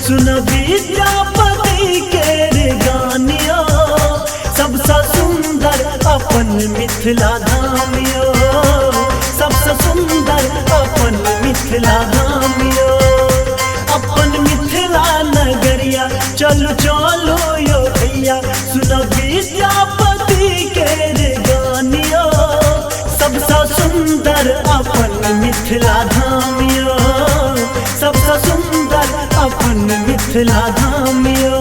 सुन विद्यापति के रे गानिया, सबसे सुंदर अपन मिथिला धाम यो, सबसे सुंदर अपन मिथिला धाम यो। अपन मिथिला नगरिया चलो चलो यो भैया, सुन विद्यापति के रे गानिया, सबसे सुंदर अपन मिथिला धाम यो, सबसे सुंदर अपन मिथिला धाम यो।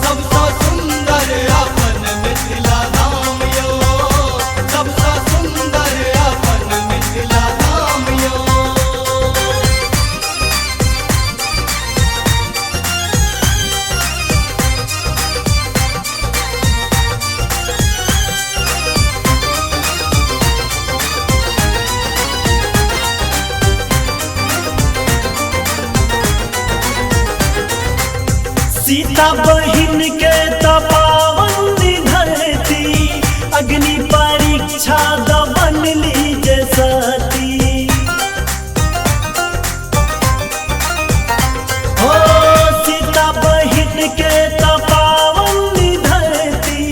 सबसे सुंदर अपन मिथिला धाम यो, सबसे सुंदर अपन मिथिला धाम यो। सीता बहिन के तपावन धरती, अग्नि परीक्षा द बनली जे सती। हो सीता बहिन के तपावन धरती,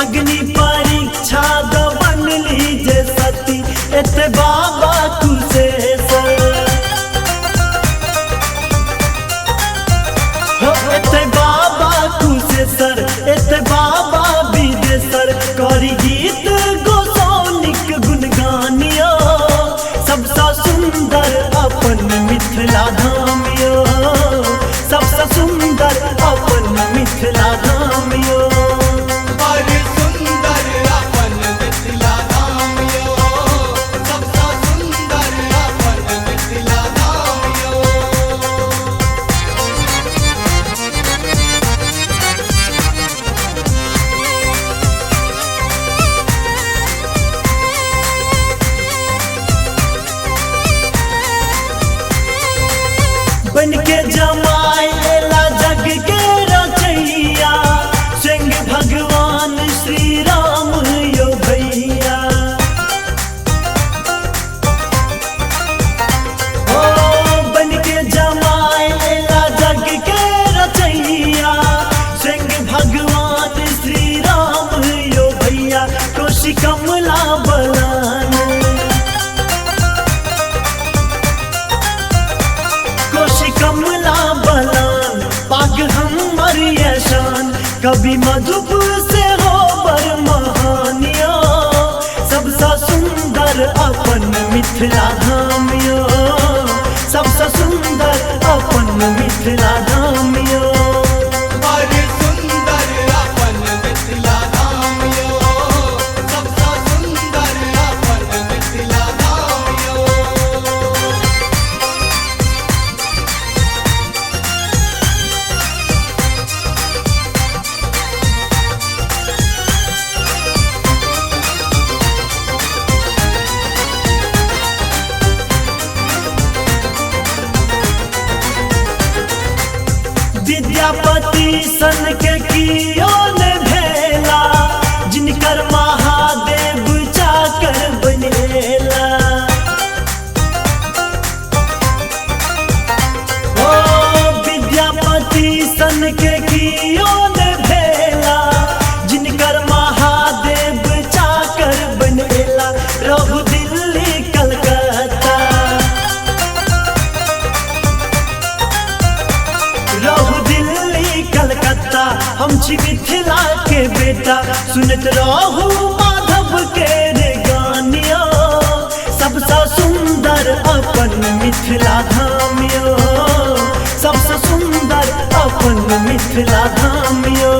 अग्नि परीक्षा द बनली जे सती। एते बाबा कुशेश्वर, एते बाबा कुशेश्वर, एते बाबा विदेश्वर, करी गीत गोसाउनिक गुणगानिया, सबसे सुंदर अपन मिथिला धाम यो, सबसे सुंदर अपन मिथिला धाम यो। बड़ी सुंदर अपन मिथिला धाम यो, सबसे सुंदर अपन मिथिला धाम यो। बन के जमाई एला जग के रचैया, स्वयं भगवान श्री राम यो भैया। ओ बन के जमाई एला जग के रचैया, स्वयं भगवान श्री राम यो भैया। कोशि कमला बलान, कोशि कमला बलान, पाग हमर यशान, कवि मधुप से हो बर महानिया, सबसे सुंदर अपन मिथिला धाम यो, सबसे सुंदर अपन मिथिला धाम यो। बड़ी सुंदर अपन मिथिला धाम यो, सबसे सुंदर अपन मिथिला धाम यो। विद्यापति सन के कियो ने भेला, जिनकर महादेव चाकर बनेला। ओ विद्यापति सन के कियो ने भेला, जिनकर महादेव चाकर बनेला। रहु दिल्ली कलकत्ता, रहु दिल्ली कलकत्ता, हम छी मिथिला के बेटा, सुनत रहू माधव के रे गानिया, सबसे सुंदर अपन मिथिला धाम यो, सबसे सुंदर अपन मिथिला धाम यो।